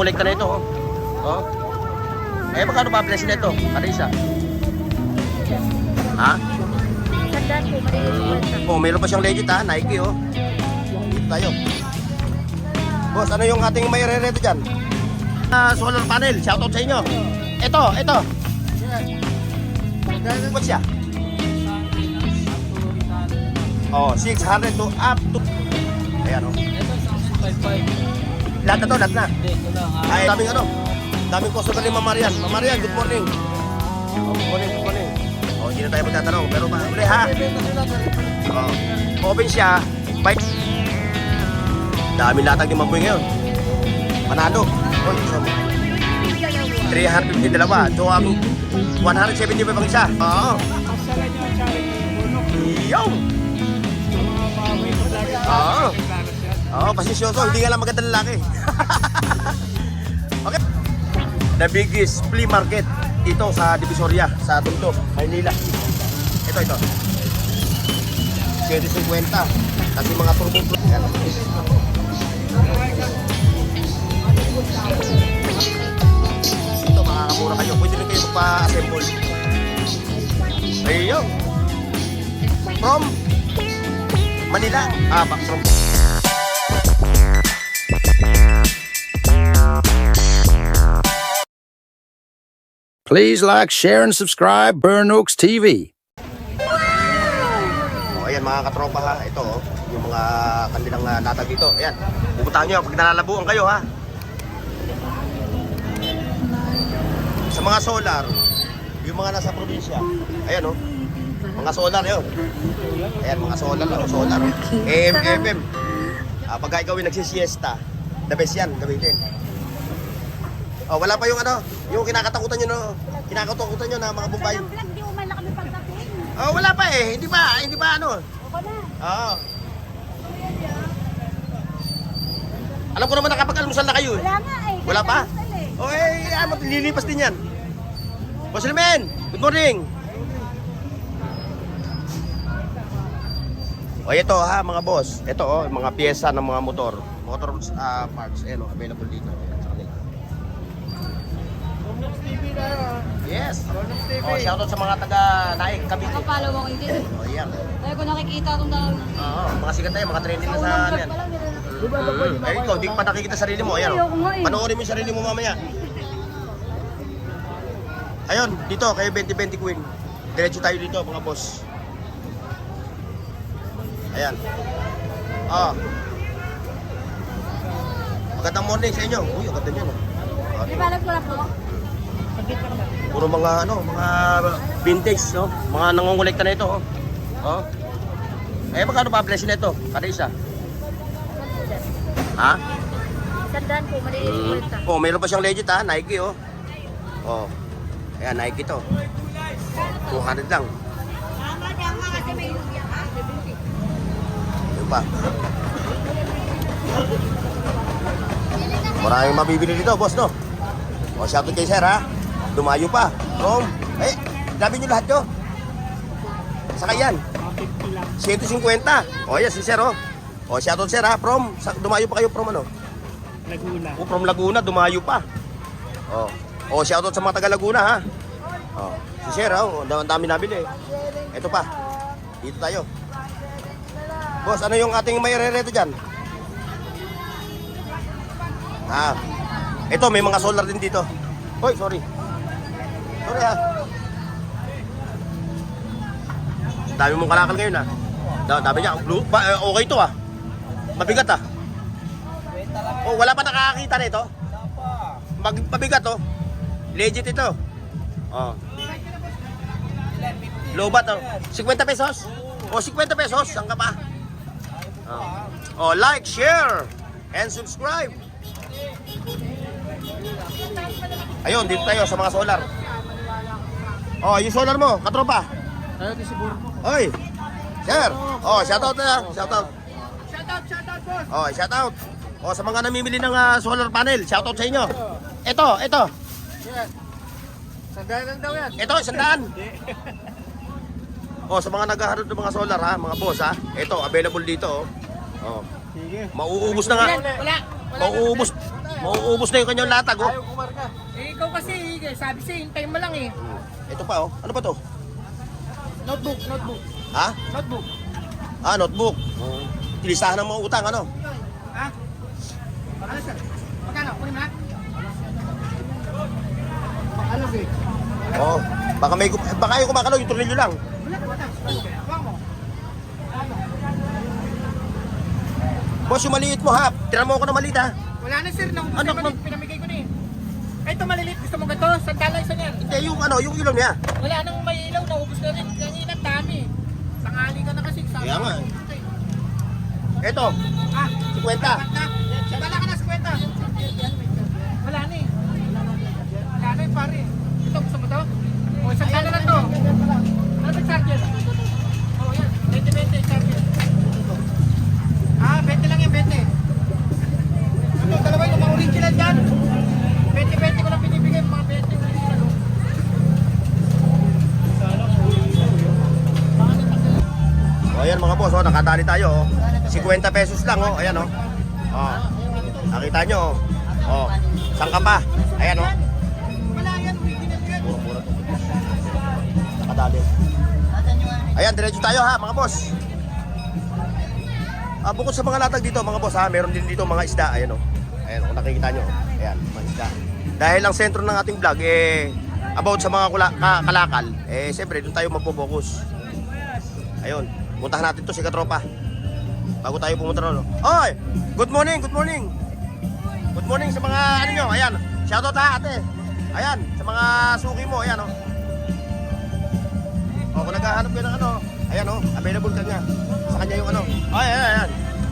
Kolekta na ito, oh. Oh. Eh, magkano ba presyo na ito? Ano isa? Ha? Sandaan po, maliit Oh, meron pa siyang legit ha, Nike oh. Dito tayo. Boss, ano yung ating may re-reto dyan? Solar panel, shoutout sa inyo. Ito. Ba't siya? Oh, 600 to up to. Ayan oh. Ito, 5.5. Lahat na to, lahat na. Hindi, ito lang. Ay, daming customer ni Ma'am Marian. Ma'am Marian, good morning. Oh, good morning. Oh, hindi na tayo magtatanong. Pero uli ha. Oh, open siya. Bite. Daming latag ni Mamboy ngayon. Panalo. Oh, so, 350 dalawa. So, 175 ang isa. Oo. Yung. Oo. Oo, pasisyoso. Hindi nga lang maganda lalaki. Okay. The biggest flea market dito sa Divisoria, sa Tondo, Maynila. Ito. 750. Kasi mga turbo. Yan. Ito, makakamura kayo. Pwede rin kayo magpa-assemble. Ayun. From Manila. From Please like, share, and subscribe Burn Oaks TV. Oh, ayan mga katropa ha. Ito oh, yung mga kanilang latag dito. Ayan. Pupuntahan nyo pag nalalabuan kayo ha. Sa mga solar, yung mga nasa probinsya. Ayan oh. Mga solar yun. Ayan mga solar oh, solar. AM, FM. Pag ikaw yung nagsisiesta, the best yan gamitin. Oh, wala pa yung ano, yung kinakatakutan nyo na mga Bombay. Hindi mo man lang kami pagdating. Oh, wala pa eh. Hindi pa ano. Ako na. Oo. Alam ko naman nakapag-almusal na kayo eh. Wala nga eh. Wala pa? Eh. Oh, lilipas din yan. Boss Limen, good morning. O ito ha mga boss. Ito oh, mga piyesa ng mga motor. Motor parts, available dito. Yes. Oh, shoutout sa mga taga Naik, Cavite. Nakapalaw ako hindi. Oh, yan. Kaya ko nakikita itong na... Oo, mga sikat tayo, mga trending na sa ano yan. Ay, ikaw, di pa nakikita sarili mo. Ayan, panoorin mo yung sarili mo mamaya. Ayun, dito, kayo 2020 Queen. Diretso tayo dito, mga boss. Ayan. Magandang morning sa inyo. Uy, ang ganda nyo, no? Di ba alam ko na po? Puro mga mga vintage, no? Mga nangongolekta na ito, oh. Oh. Eh, magkano ba presyo na ito? Kada isa? Ha? Sandaan po, maliit Oh, meron pa siyang legit ha, Nike oh. Oh. Ayan, Nike to. 200 lang. Yun pa. Maraming mabibili dito, boss, no? O, shoutout kay sir ha. Dumayo pa. From, grabe nyo lahat nyo. Saka yan. 150. O, yan si sir oh. O, shoutout sir ha. From, dumayo pa kayo from ano? Laguna. O, from Laguna, dumayo pa. O, shoutout sa mga taga Laguna ha. O, si sir ha. O, ang dami nabili. Ito pa. Dito tayo. Boss, ano yung ating may re-reto dyan? Ito, may mga solar din dito. Hoy, sorry. Sorry ha. Dami mong kalakal ngayon ha. Dami niya. Okay to ha. Mabigat ha. Oh, wala pa nakakakita na ito? Mabigat oh. Legit ito. Oh. Lobat oh. 50 pesos? Oh, 50 pesos. Saan ka pa? Oh, like, share, and subscribe. Ayun, dito tayo sa mga solar. Oh, yung solar mo, katropa. Ayaw din siguro mo. Oy, sir. Oh, shoutout na. Shoutout. Shoutout, boss. Oh, shoutout. Oh, sa mga namimili ng solar panel, shoutout sa inyo. Ito. Yan. Sandaan lang daw yan. Ito, 100. Oh, sa mga naghaharap ng mga solar ha, mga boss ha. Ito, available dito oh. Oh. Sige. Mauubos na nga. Wala. Mauubos. Mauubos na yung kanyang latag, oh. Ayaw kumarga. Eh, ikaw kasi, sabi siya, hintayin mo lang eh. Ito pa, oh. Ano ba to? Notebook. Ha? Notebook. Ah, notebook. Tilistahan ng mga utang, ano? Ha? Ano sir? Magkano? Kunin mo na? Alam eh. Oo. Baka yung kumakalaw, yung tornilyo lang. Wala. Huwag mo. Boss, yung maliit mo, ha? Tira mo ako ng maliit, ha? Wala na sir, nang Ano, pinamigay ko na eh. Ito maliliit, gusto mo ganito? Sandala isa niyan. Hindi, yung ilaw niya. Wala nang may ilaw, naubos na rin. Kanina ang dami. Tangali ka na kasi. Kaya nga. Ito, Ah, 50. wala ka na sa kwenta. Wala na eh. Wala na eh pare. Ito, gusto mo to? O, isang dala na to. Ano ba charger? O, yan. 20 charger. Ah, 20 lang yan, 20. Ito, dalawa yung mga original dyan. 20 ko lang binibigay, mga 20 original. oh. O, ayan mga boss, oh. Nakatali tayo, oh. 50 pesos lang, oh. Ayan, oh. Oh. Nakita nyo, oh. Oh. Saan ka pa? Ayan, oh. Wala yan, original yan. Mura-mura to. Nakadali. Ayan, diretso tayo, ha, mga boss. Bukod sa mga latag dito, mga boss, ha, meron din dito mga isda. Ayan, oh. Ayan, kung nakikita nyo. Ayan, mga isda. Dahil ang sentro ng ating vlog, about sa mga kalakal, siyempre, doon tayo magpo-focus. Ayun, puntahan natin to si Katropa. Bago tayo pumunta ron. Oy! Good morning, good morning! Good morning sa mga ano nyo. Ayan, shoutout ha, ate. Ayan, sa mga suki mo. Ayan, oh. O, kung naghahanap kayo ng ano, ayan, oh, available ka niya. Sa kanya yung ano. Ay, ayan.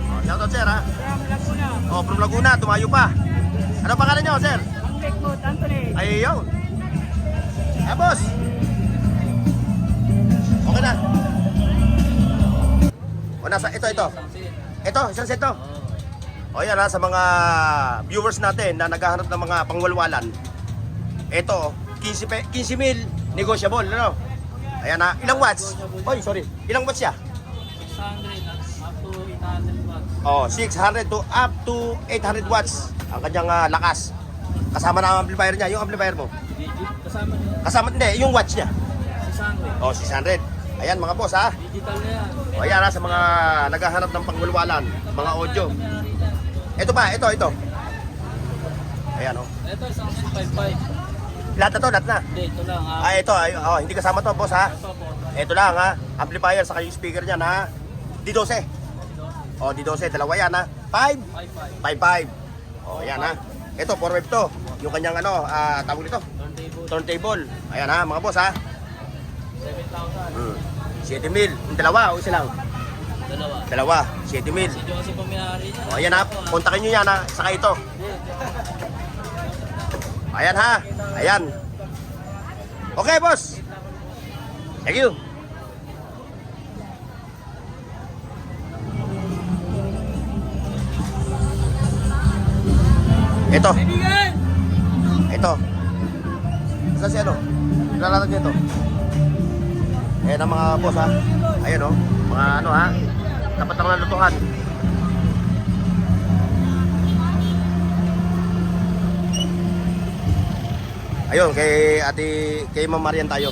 O, shoutout, sir, ha. O, from Laguna, tumayo pa. Ano pangalan nyo, sir? Ay, yun. Ah, boss. Okay na. O, nasa, ito. Ito, isang set to. O, yan ha, sa mga viewers natin na naghahanap ng mga pangwalwalan. Ito, 15,000 negotiable, ano? Ayan ha, ilang watts? Oy, sorry. Ilang watts siya? 600 up to 800 watts ang kanyang lakas. Kasama na ang amplifier niya. Yung amplifier mo? Kasama hindi, yung watts niya. 600. Ayan mga boss, ha. Digital na yan. O ayan ha, sa mga naghahanap ng pangwalwalan, mga audio. Ito pa, ito. Ayan, oh. Ito isang 255. Lahat na to, lahat na. Hindi, ito lang. Ito, hindi kasama to, boss, ha. Ito lang, ha. Amplifier, saka yung speaker niyan, ha. D12. O, D12, dalawa yan, ha. 5.5. O, ayan, ha. Ito, 4 to. Yung kanyang, tawag nito. Turntable. Ayan, ha, mga boss, ha. 7,000. Yung dalawa, o isa lang. Dalawa, 7,000. Kasi pumayari niya. O, ayan, ha. Kontakin nyo yan, ha. Saka ito. Ayan, ha. Ayan. Okay, boss. Thank you. Ito. Ito. Saan si ano? Ilalatag niya ito. Ayan ang mga boss, ha. Ayan, oh. Mga ano, ha. Tapat lang ng lutuhan. Ayun, kay Ma'am Marian tayo.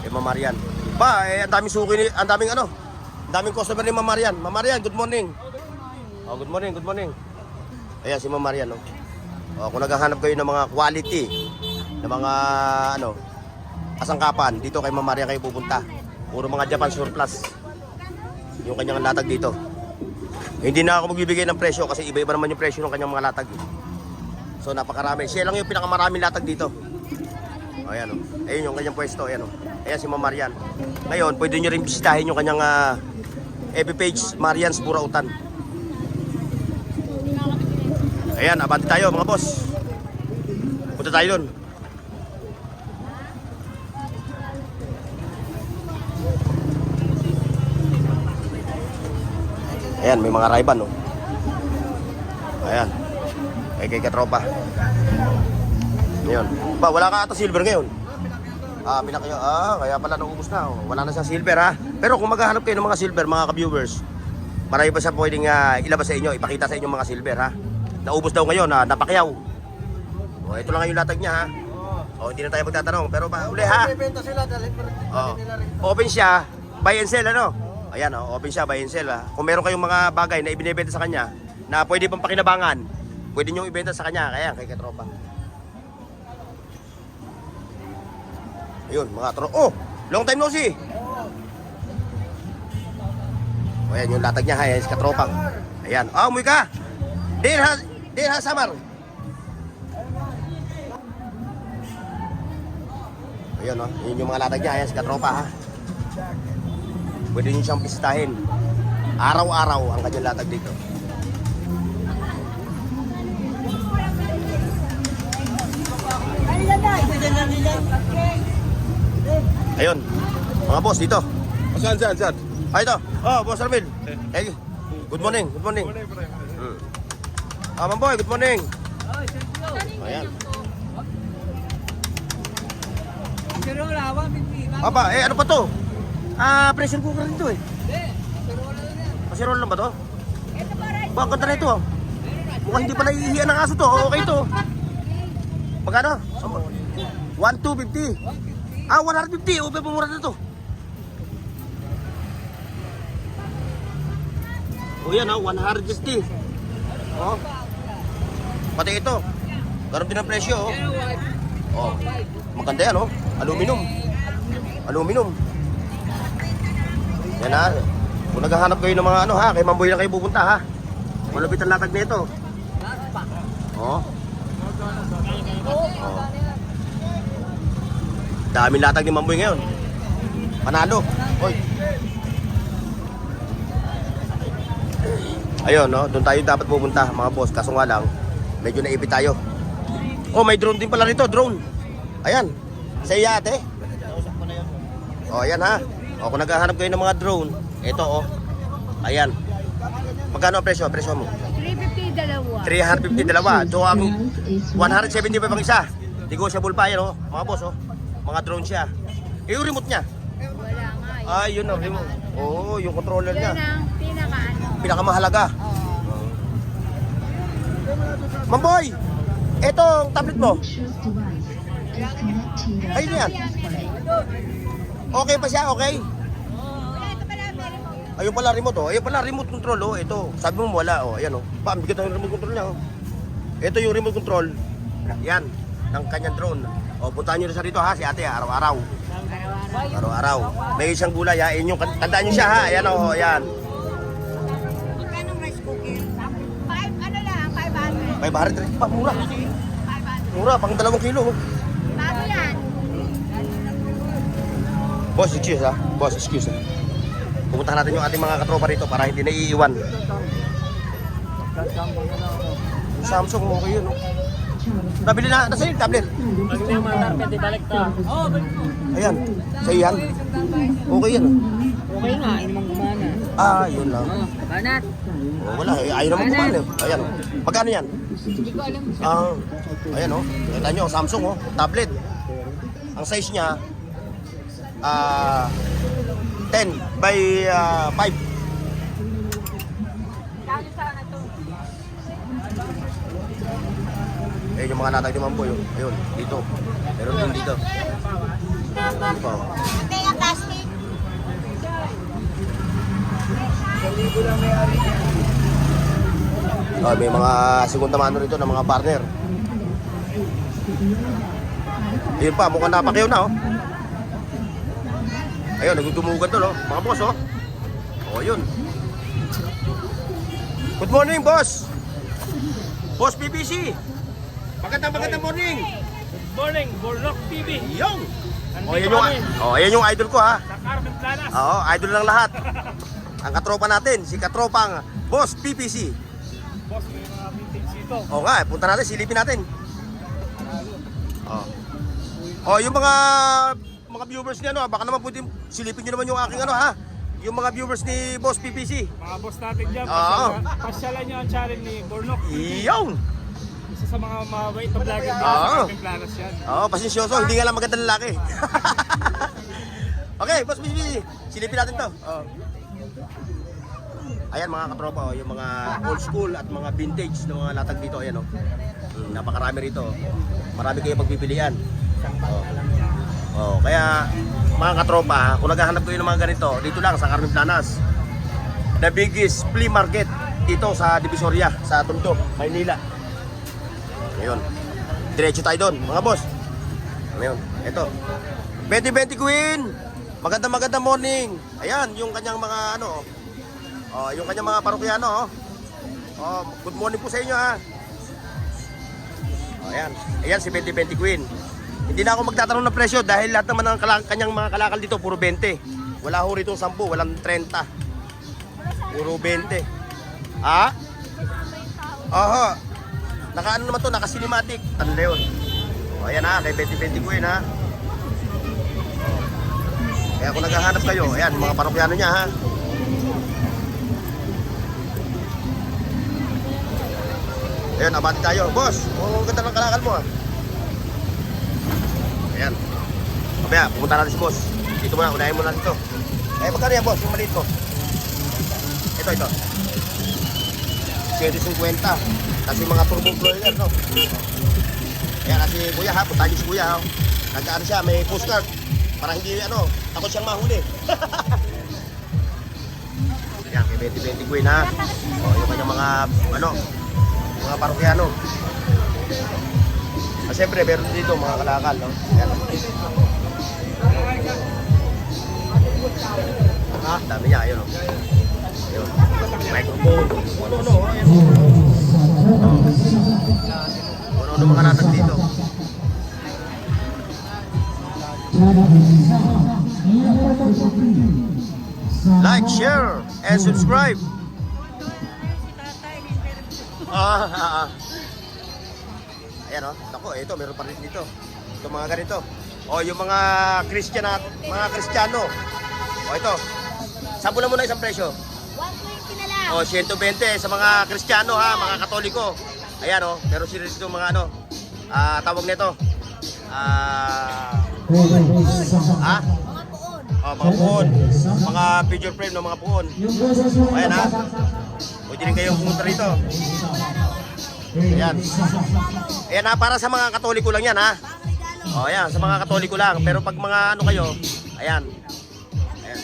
Kay Ma'am Marian. Ang daming suki ang daming customer ni Ma'am Marian. Ma'am Marian, good morning. Oh, good morning. Ayan si Ma'am Marian, no. Oh, kung naghahanap kayo ng mga quality, ng mga kasangkapan, dito kay Ma'am Marian kayo pupunta. Puro mga Japan surplus. Yung kanyang latag dito. Hindi na ako magbibigay ng presyo kasi iba-iba naman yung presyo ng kanyang mga latag. So napakarami. Siya lang yung pinakamaraming latag dito. O, ayan, o. Ayun yung kanyang pwesto. Ayan, o. Ayan si Ma'am Marian. Ngayon, pwede nyo rin bisitahin yung kanyang FB page, Marian's Burautan. Ayan, abante tayo mga boss. Punta tayo dun. Ayan, may mga Ray-Ban, o. Ayan. Kay Katropa. Ngayon. Wala ka ata silver ngayon. Kaya pala naubos na. Oh. Wala na siyang silver, ha. Pero kung maghahanap kayo ng mga silver, mga ka-viewers, Marami pa siya pwedeng ilabas sa inyo, ipakita sa inyo mga silver ha. Naubos daw ngayon, napakyaw. O, ito lang ngayon latag niya ha. O, hindi na tayo magtatanong, pero uli ha. Bibenta sila dahil O, open siya, buy and sell ano. Ayan, open siya, buy and sell ha. Kung meron kayong mga bagay na ibinebenta sa kanya, na pwede pang pakinabangan, pwede nyo ibenta sa kanya, kaya kay katropa. Ayun, mga tropa. Oh, long time no see. O, ayan yung latag niya ha, ayan, si katropa. Ayan, umuwi ka. Din ha, Samar. Ayan o, yun yung mga latag niya, ayan si katropa ha. Pwede nyo siyang bisitahin. Araw-araw ang kanyang latag dito. Ayun, mga boss dito. Saan? Ay ito, boss Arvin. Hey, good morning. Mamboy, good morning. Ayan. Aba, ano pa to? Pressure cooker rin to eh. Pasirol lang ba to? Ba, ang ganda na ito oh. Mukhang hindi pa naiihiyan ng aso to. Okay to. Magkano? 1,250. 150. Ube, pumura na to. O yan 150. Oh. Pati ito. Garon din ang presyo oh. Maganda yan Aluminum. Yan ha. Kung naghahanap kayo ng mga kay Mamboy na kayo pupunta ha. Malapit ang latag nito. Daming latag ni Mamboy ngayon. Panalo. Oy. Ayun doon tayo dapat pupunta mga boss. Kaso nga lang, medyo naipit tayo. Oh, may drone din pala rito, drone. Ayan. Sa iya ate. Ayan ha. Kung naghahanap kayo ng mga drone, ito Ayan. Magkano ang presyo? Presyo mo? 350 dalawa. 350 dalawa. So ang 175 ang isa. Negotiable pa yan mga boss Mga drone siya. Yung remote niya. Wala nga. Yun remote. Yung controller niya. Yan ang Pinakamahalaga. Mamboy! Etong tablet mo. Ayun yan. Okay pa siya, okay? Ayun pala remote Ayun pala remote control Ito. Sabi mo wala ayan Pa, ang bigat ng remote control niya Ito yung remote control. Yan, ng kanyang drone. Puntahan nyo na sa rito ha, si ate araw-araw. Araw-araw. May isang gulay ha. Tandaan nyo siya ha. Ayan ayan. Magkano rice cooker? 500. 500 pa, mura. Mura, pang 2 kilo. Bago yan. Boss, excuse ha. Boss, excuse ha. Pupuntahan natin yung ating mga katropa rito para hindi naiiwan. Samsung mo kayo Nabili na, nasa yung tablet? Ayan, sa iyan. Okay yan Okay nga, yun naman gumana. Yun lang. Banat. Wala, ayaw naman kumano Ayan Magkano yan? Hindi ko alam. Ayan Kita nyo, Samsung tablet. Ang size niya 10 by 5. Kano sana to? Yung mga latag ni Mamboy Ayun, dito. Meron din dito. Ito. Ate, yung plastic. May mga segunda mano rito ng mga partner. Ayun pa, mukhang napakyaw na Ayun, nagdumugan to mga boss yun. Good morning boss. Boss PPC. Magandang morning. Good morning, Bornok TV. Yung. Ayan yung idol ko ha. Sa Carmen Planas. Idol ng lahat. Ang katropa natin, si katropang Boss PPC. Boss, may mga meetings dito. Punta natin, silipin natin. Yung mga viewers niya baka naman pwede silipin niyo naman yung aking yung mga viewers ni Boss PPC. Mga boss natin dyan, pasyalan nyo ang channel ni Bornok. Yung. Isa sa mga mabait na vlogger dito sa Carmen Planas yan. Pasensyoso, hindi nga lang magandang lalaki. Okay, Boss PPC, silipin natin to. Ayan mga katropa, oh, yung mga old school at mga vintage na mga latag dito. Ayan, oh. Napakarami rito. Marami kayo pagpipilian. Kaya mga katropa, kung naghahanap kayo ng mga ganito, dito lang sa Carmen Planas. The biggest flea market dito sa Divisoria, sa Tondo, Maynila. Ngayon, diretso tayo doon, mga boss. Ngayon, ito. 2020 Queen! Maganda morning. Ayan, yung kanyang mga ano, yung kanyang mga parokyano. Good morning po sa inyo ha. Ayan, ayan si 2020 Queen. Hindi na ako magtatanong ng presyo dahil lahat naman ng kanyang mga kalakal dito puro 20. Wala ho rito 10, walang 30. Puro 20. Ha? Aha. Naka-ano naman to, naka-cinematic. Ano na yun? Ayan ha, kay 2020 Queen ha. Kaya kung naghahanap kayo, ayan, mga parokyano niya ha. Ayan, abati tayo. Boss, ang ganda ng kalakal mo ha. Ayan. Mamaya, pumunta natin si boss. Dito muna, unahin mo natin ito. Magkano yan boss, yung maliit mo? Ito. 150. Kasi mga turbo broiler, no? Ayan, kasi kuya ha, punta niyo si kuya ha. Nagkaan siya, may postcard. Para hindi, takot siyang mahuli. Ayan, kay 2020 Queen ha. Yung kanyang mga, mga parokyano. Siyempre, meron dito mga kalakal, no? Ayan. Dami niya, ayun, no? Ayun. Microphone. Ano mga natag dito. Like, share, and subscribe. Ayan o, ako, ito, meron pa rin dito. Ito mga ganito. Yung mga Christian at mga Kristiyano. Ito. Sampo na muna isang presyo. 120 na lang. 120 sa mga Kristiyano ha, mga Katoliko. Ayan o, meron sila dito mga tawag nito. Mga puon. Mga picture frame ng mga puon. Ayan ha. Pwede rin kayong pumunta rito. Ayan. Ayan ha, para sa mga Katoliko lang yan ha. Ayan, sa mga Katoliko lang. Pero pag mga kayo, ayan. Ayan.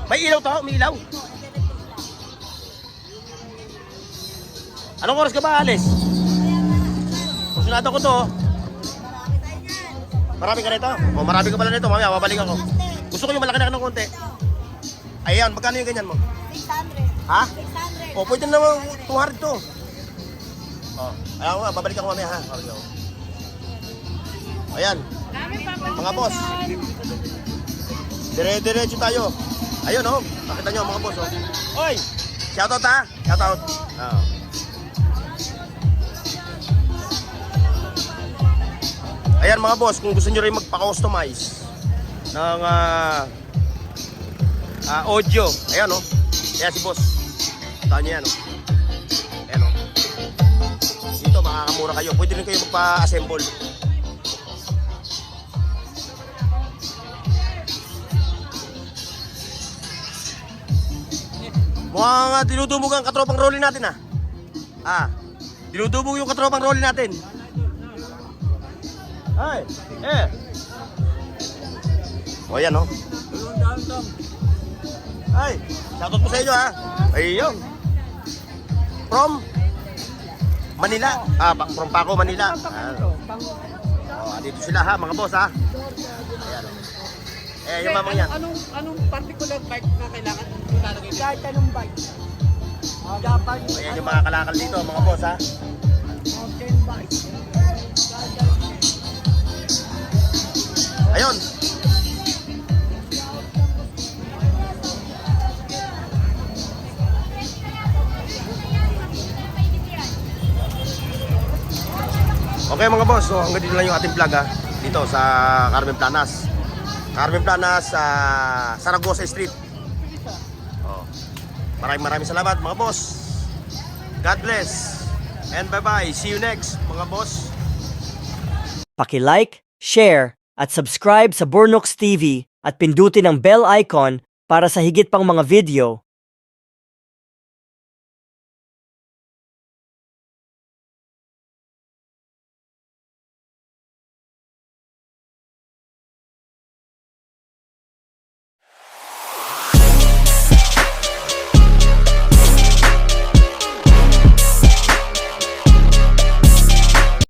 May ilaw to? May ilaw? Anong oras ka ba alis? Kusunado ko to. Marami ka nito? Marami ka pala nito. Mamaya, babalik ako. Gusto ko yung malaki na ng konti. Ayan, magkano yung ganyan mo? 600. Ha? 600. Pwede naman 200 to. Ayan nga, babalik ako mamaya ha. Ayan, mga boss. Dire-diretso tayo. Ayun nakita nyo mga boss Oy, shoutout ha. Shoutout. Ayan mga boss, kung gusto nyo rin magpa-customize ng audio. Ayan Ayan si boss. Tawag nyo yan Ayan dito makakamura kayo. Pwede rin kayo magpa-assemble. Mukhang dinudumog ang katropang rolling natin dinudumog yung katropang rolling natin. Ay, ayan Ay, shoutout po sa inyo ha. Ayun. From Manila. From Paco, Manila. Dito sila ha, mga boss ha. Ayan. Yung mamang yan. Anong particular bike na kailangan ilalagay? Kahit anong bike. Japan. Ayan yung mga kalakal dito, mga boss ha. Mountain bike. Ayun. Okay mga boss, so hanggang dito lang yung ating vlog dito sa Carmen Planas. Carmen Planas sa Saragosa Street. Maraming salamat mga boss. God bless. And bye-bye. See you next mga boss. Paki-like, share, at subscribe sa Burnooks TV at pindutin ang bell icon para sa higit pang mga video.